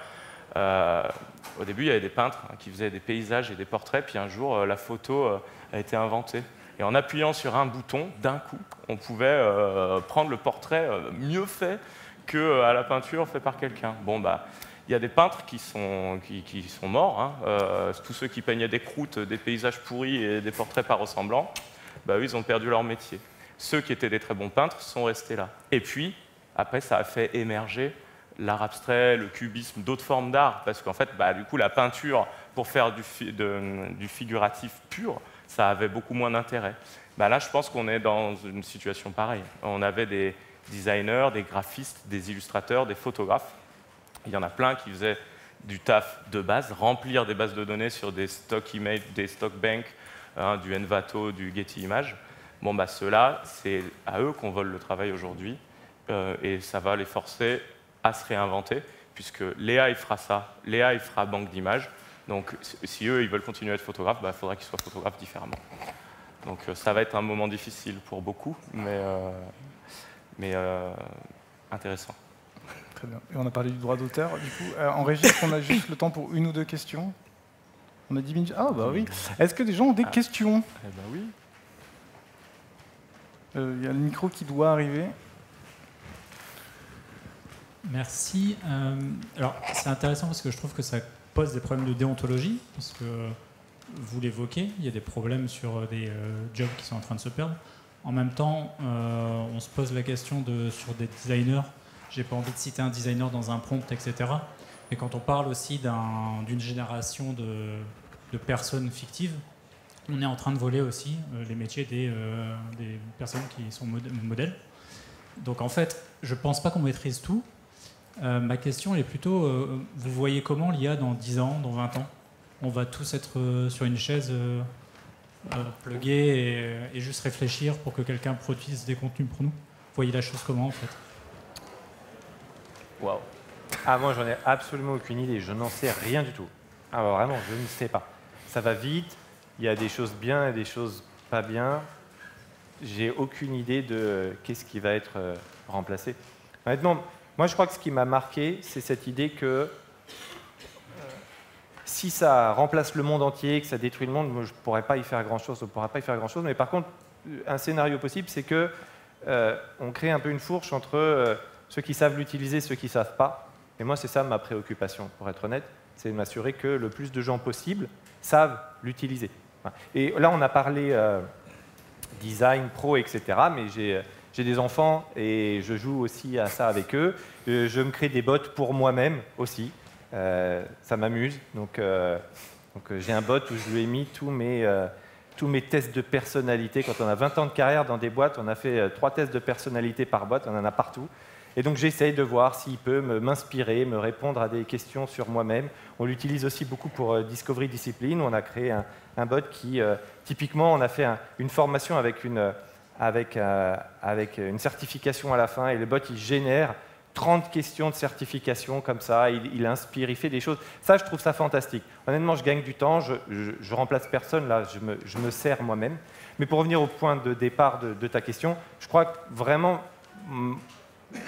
Speaker 2: au début, il y avait des peintres qui faisaient des paysages et des portraits, puis un jour, la photo a été inventée. Et en appuyant sur un bouton, d'un coup, on pouvait prendre le portrait mieux fait qu'à la peinture faite par quelqu'un. Il y a des peintres qui sont morts. Hein. Tous ceux qui peignaient des croûtes, des paysages pourris et des portraits pas ressemblants, eux, ils ont perdu leur métier. Ceux qui étaient des très bons peintres sont restés là. Et puis, après, ça a fait émerger l'art abstrait, le cubisme, d'autres formes d'art, parce qu'en fait, du coup, la peinture, pour faire du figuratif pur, ça avait beaucoup moins d'intérêt. Là, je pense qu'on est dans une situation pareille. On avait des designers, des graphistes, des illustrateurs, des photographes. Il y en a plein qui faisaient du taf de base, remplir des bases de données sur des stock images, des stock banks, du Envato, du Getty Images. Ceux-là, c'est à eux qu'on vole le travail aujourd'hui, et ça va les forcer à se réinventer, puisque l'AI fera ça, l'AI fera banque d'images. Donc, si eux, ils veulent continuer à être photographes, il faudra qu'ils soient photographes différemment. Donc, ça va être un moment difficile pour beaucoup, mais intéressant.
Speaker 1: Très bien. Et on a parlé du droit d'auteur. Du coup, en régie, est-ce qu'on a juste le temps pour 1 ou 2 questions? On a 10 minutes. Ah, oui. Est-ce que des gens ont des questions?
Speaker 2: Oui.
Speaker 1: Il y a le micro qui doit arriver.
Speaker 4: Merci. Alors, c'est intéressant parce que je trouve que ça pose des problèmes de déontologie, parce que vous l'évoquez, il y a des problèmes sur des jobs qui sont en train de se perdre. En même temps, on se pose la question sur des designers. J'ai pas envie de citer un designer dans un prompt, etc. Mais quand on parle aussi d'une génération de personnes fictives, on est en train de voler aussi les métiers des personnes qui sont modèles. Donc en fait, je pense pas qu'on maîtrise tout. Ma question est plutôt, vous voyez comment l'IA dans 10 ans, dans 20 ans? On va tous être sur une chaise pluguée et juste réfléchir pour que quelqu'un produise des contenus pour nous. Vous voyez la chose comment en fait?
Speaker 3: Waouh. Ah, moi, j'en ai absolument aucune idée. Je n'en sais rien du tout. Ah, bah, vraiment, je ne sais pas. Ça va vite. Il y a des choses bien et des choses pas bien. J'ai aucune idée de qu'est-ce qui va être remplacé. Honnêtement, moi, je crois que ce qui m'a marqué, c'est cette idée que si ça remplace le monde entier, que ça détruit le monde, moi, je ne pourrais pas y faire grand-chose. On ne pourra pas y faire grand-chose. Mais par contre, un scénario possible, c'est que on crée un peu une fourche entre ceux qui savent l'utiliser et ceux qui ne savent pas. Et moi, c'est ça ma préoccupation, pour être honnête, c'est de m'assurer que le plus de gens possible savent l'utiliser. Et là, on a parlé design, pro, etc. Mais j'ai des enfants et je joue aussi à ça avec eux. Je me crée des bots pour moi-même aussi. Ça m'amuse. Donc j'ai un bot où je lui ai mis tous mes tests de personnalité. Quand on a 20 ans de carrière dans des boîtes, on a fait 3 tests de personnalité par boîte, on en a partout. Et donc j'essaye de voir s'il peut m'inspirer, me répondre à des questions sur moi-même. On l'utilise aussi beaucoup pour Discovery Discipline. On a créé un bot qui, typiquement, on a fait une formation avec une certification à la fin. Et le bot, il génère 30 questions de certification comme ça. Il inspire, il fait des choses. Ça, je trouve ça fantastique. Honnêtement, je gagne du temps. Je remplace personne. Là, je me sers moi-même. Mais pour revenir au point de départ de ta question, je crois que vraiment...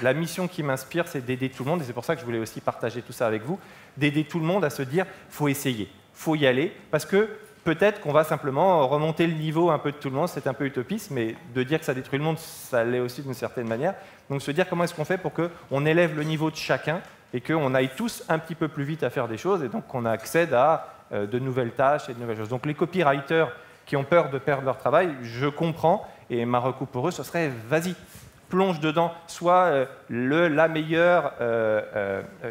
Speaker 3: La mission qui m'inspire, c'est d'aider tout le monde, et c'est pour ça que je voulais aussi partager tout ça avec vous, d'aider tout le monde à se dire, faut essayer, faut y aller, parce que peut-être qu'on va simplement remonter le niveau un peu de tout le monde, c'est un peu utopiste, mais de dire que ça détruit le monde, ça l'est aussi d'une certaine manière. Donc se dire comment est-ce qu'on fait pour qu'on élève le niveau de chacun, et qu'on aille tous un petit peu plus vite à faire des choses, et donc qu'on accède à de nouvelles tâches et de nouvelles choses. Donc les copywriters qui ont peur de perdre leur travail, je comprends, et ma recoupe pour eux, ce serait, vas-y, plonge dedans, soit la meilleure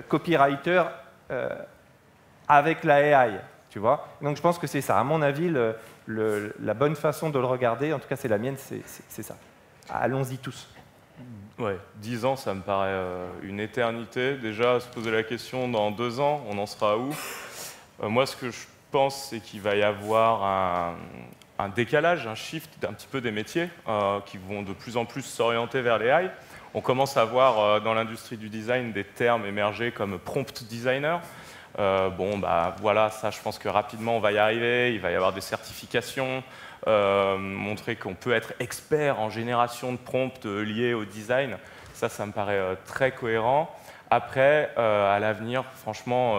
Speaker 3: copywriter avec la AI, tu vois. Donc je pense que c'est ça. À mon avis, la bonne façon de le regarder, en tout cas c'est la mienne, c'est ça. Allons-y tous.
Speaker 2: Ouais, 10 ans, ça me paraît une éternité. Déjà, se poser la question, dans 2 ans, on en sera où? Moi, ce que je pense, c'est qu'il va y avoir un décalage, un shift d'un petit peu des métiers qui vont de plus en plus s'orienter vers les AI. On commence à voir dans l'industrie du design des termes émerger comme prompt designer. Voilà, ça je pense que rapidement on va y arriver, il va y avoir des certifications, montrer qu'on peut être expert en génération de prompts liés au design, ça me paraît très cohérent. Après, à l'avenir, franchement,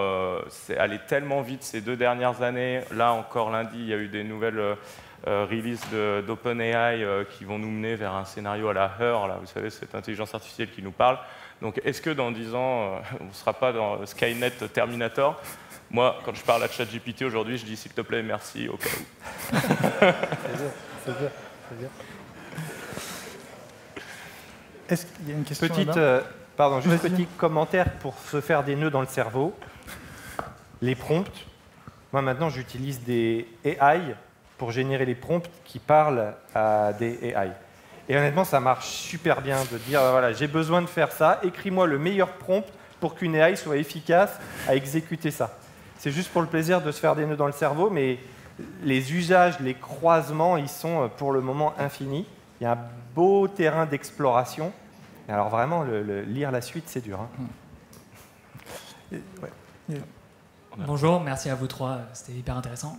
Speaker 2: c'est allé tellement vite ces 2 dernières années. Là, encore lundi, il y a eu des nouvelles releases d'OpenAI qui vont nous mener vers un scénario à la Her, là, vous savez, cette intelligence artificielle qui nous parle. Donc, est-ce que dans 10 ans, on ne sera pas dans Skynet Terminator? Moi, quand je parle à ChatGPT aujourd'hui, je dis s'il te plaît, merci, au cas où.
Speaker 1: C'est bien. Est-ce qu'il y a une question
Speaker 3: Petit commentaire pour se faire des nœuds dans le cerveau. Les prompts. Moi, maintenant, j'utilise des AI pour générer les prompts qui parlent à des AI. Et honnêtement, ça marche super bien de dire, voilà, j'ai besoin de faire ça, écris-moi le meilleur prompt pour qu'une AI soit efficace à exécuter ça. C'est juste pour le plaisir de se faire des nœuds dans le cerveau, mais les usages, les croisements, ils sont pour le moment infinis. Il y a un beau terrain d'exploration. Alors vraiment, lire la suite, c'est dur. Hein.
Speaker 5: Bonjour, merci à vous 3, c'était hyper intéressant.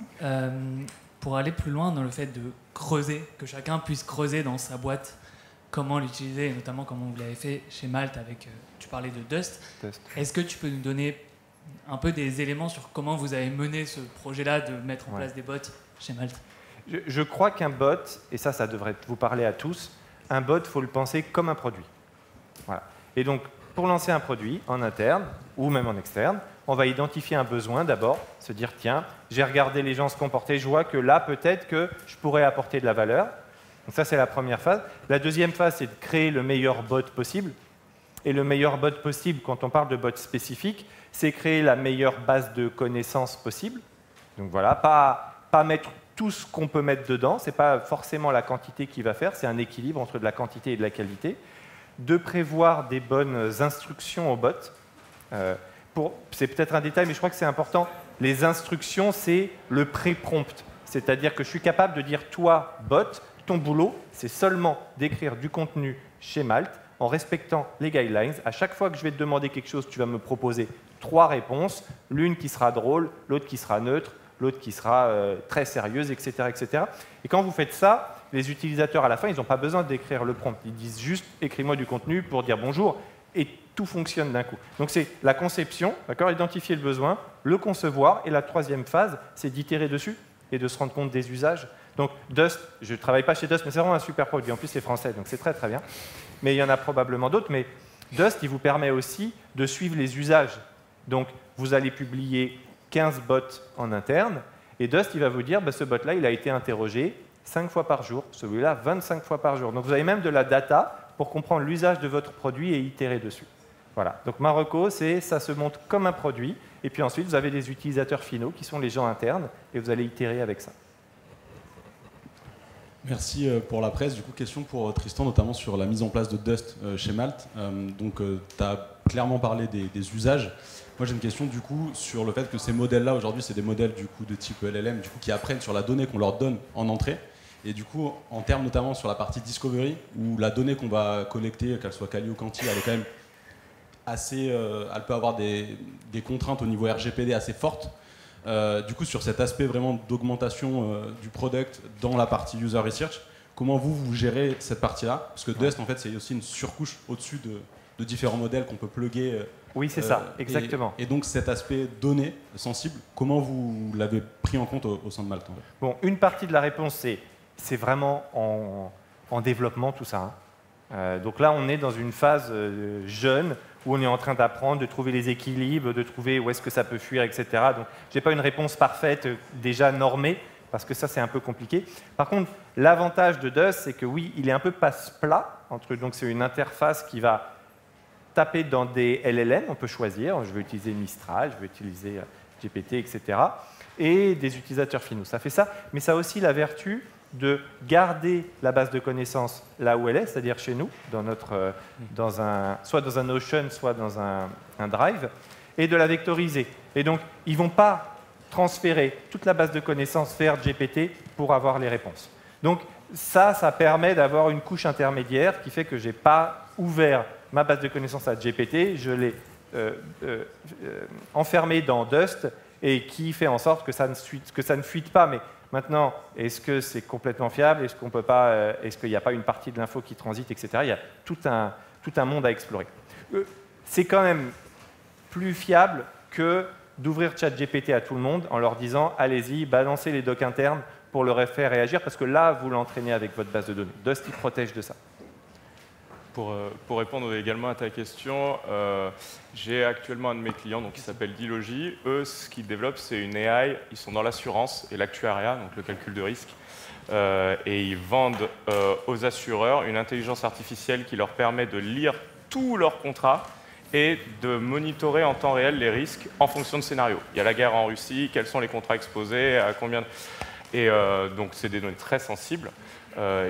Speaker 5: Pour aller plus loin dans le fait de creuser, que chacun puisse creuser dans sa boîte comment l'utiliser, et notamment comment vous l'avez fait chez Malte avec, tu parlais de Dust. Est-ce que tu peux nous donner un peu des éléments sur comment vous avez mené ce projet-là de mettre en place des bots chez Malte?
Speaker 3: Je crois qu'un bot, et ça devrait vous parler à tous, un bot, il faut le penser comme un produit. Voilà. Et donc, pour lancer un produit en interne ou même en externe, on va identifier un besoin d'abord, se dire tiens, j'ai regardé les gens se comporter, je vois que là peut-être que je pourrais apporter de la valeur. Donc ça c'est la première phase. La deuxième phase c'est de créer le meilleur bot possible. Et le meilleur bot possible, quand on parle de bot spécifique, c'est créer la meilleure base de connaissances possible. Donc voilà, pas mettre tout ce qu'on peut mettre dedans, ce n'est pas forcément la quantité qui va faire, c'est un équilibre entre de la quantité et de la qualité. De prévoir des bonnes instructions au bot. C'est peut-être un détail, mais je crois que c'est important. Les instructions, c'est le pré-prompt. C'est-à-dire que je suis capable de dire, toi, bot, ton boulot, c'est seulement d'écrire du contenu chez Malte en respectant les guidelines. À chaque fois que je vais te demander quelque chose, tu vas me proposer 3 réponses, l'une qui sera drôle, l'autre qui sera neutre, l'autre qui sera très sérieuse, etc., etc. Et quand vous faites ça, les utilisateurs, à la fin, ils n'ont pas besoin d'écrire le prompt. Ils disent juste « écris-moi du contenu pour dire bonjour » et tout fonctionne d'un coup. Donc c'est la conception, identifier le besoin, le concevoir, et la troisième phase, c'est d'itérer dessus et de se rendre compte des usages. Donc Dust, je ne travaille pas chez Dust, mais c'est vraiment un super produit. En plus, c'est français, donc c'est très très bien. Mais il y en a probablement d'autres. Mais Dust, il vous permet aussi de suivre les usages. Donc vous allez publier 15 bots en interne, et Dust, il va vous dire, ce bot-là, il a été interrogé 5 fois par jour, celui-là 25 fois par jour. Donc vous avez même de la data pour comprendre l'usage de votre produit et itérer dessus. Voilà. Donc ma reco, c'est ça se monte comme un produit, et puis ensuite vous avez des utilisateurs finaux qui sont les gens internes, et vous allez itérer avec ça.
Speaker 6: Merci pour la presse. Du coup, question pour Tristan, notamment sur la mise en place de Dust chez Malte. Donc tu as clairement parlé des usages. Moi, j'ai une question du coup sur le fait que ces modèles-là, aujourd'hui, c'est des modèles du coup de type LLM, du coup, qui apprennent sur la donnée qu'on leur donne en entrée. Et du coup, en termes notamment sur la partie discovery, où la donnée qu'on va collecter, qu'elle soit quali ou quanti, elle est quand même assez, elle peut avoir des contraintes au niveau RGPD assez fortes. Du coup, sur cet aspect vraiment d'augmentation du product dans la partie user research, comment vous gérez cette partie-là? Parce que Dust, en fait, c'est aussi une surcouche au-dessus de différents modèles qu'on peut plugger.
Speaker 3: Oui, c'est ça, exactement.
Speaker 6: Et donc cet aspect données sensible, comment vous l'avez pris en compte au sein de Malte?
Speaker 3: Bon, une partie de la réponse, c'est vraiment en développement tout ça. Donc là, on est dans une phase jeune où on est en train d'apprendre, de trouver les équilibres, de trouver où est-ce que ça peut fuir, etc. Donc, je n'ai pas une réponse parfaite déjà normée, parce que ça, c'est un peu compliqué. Par contre, l'avantage de Dust, c'est que oui, il est un peu passe-plat. Donc, c'est une interface qui va taper dans des LLM, on peut choisir, je veux utiliser Mistral, je veux utiliser GPT, etc. Et des utilisateurs finaux. Ça fait ça, mais ça a aussi la vertu de garder la base de connaissances là où elle est, c'est-à-dire chez nous, soit dans un Notion, soit dans un Drive, et de la vectoriser. Et donc, ils ne vont pas transférer toute la base de connaissances vers GPT pour avoir les réponses. Donc, ça permet d'avoir une couche intermédiaire qui fait que je n'ai pas ouvert ma base de connaissances à GPT, je l'ai enfermée dans Dust, et qui fait en sorte que ça ne fuite pas. Mais maintenant, est-ce que c'est complètement fiable? Est-ce qu'on peut pas, est-ce qu'il n'y a pas une partie de l'info qui transite, etc. Il y a tout un monde à explorer. C'est quand même plus fiable que d'ouvrir ChatGPT à tout le monde en leur disant « allez-y, balancez les docs internes pour le faire réagir » parce que là, vous l'entraînez avec votre base de données. Dust, il protège de ça.
Speaker 2: Pour répondre également à ta question, j'ai actuellement un de mes clients qui s'appelle Dilogy. Eux, ce qu'ils développent, c'est une AI. Ils sont dans l'assurance et l'actuariat, donc le calcul de risque. Et ils vendent aux assureurs une intelligence artificielle qui leur permet de lire tous leurs contrats et de monitorer en temps réel les risques en fonction de scénarios. Il y a la guerre en Russie, quels sont les contrats exposés, à combien de... Et donc, c'est des données très sensibles.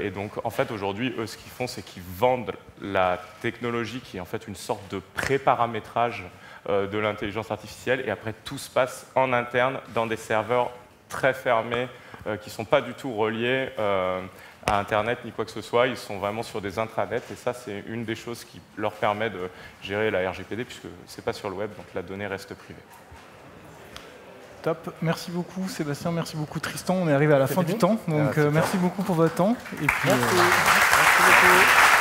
Speaker 2: Et donc, en fait, aujourd'hui, eux, ce qu'ils font, c'est qu'ils vendent la technologie qui est en fait une sorte de pré-paramétrage de l'intelligence artificielle. Et après, tout se passe en interne dans des serveurs très fermés qui ne sont pas du tout reliés à Internet ni quoi que ce soit. Ils sont vraiment sur des intranets. Et ça, c'est une des choses qui leur permet de gérer la RGPD, puisque ce n'est pas sur le web, donc la donnée reste privée.
Speaker 1: Top. Merci beaucoup Sébastien, merci beaucoup Tristan. On est arrivé à la fin du temps, donc merci beaucoup pour votre temps. Et puis,
Speaker 3: merci beaucoup.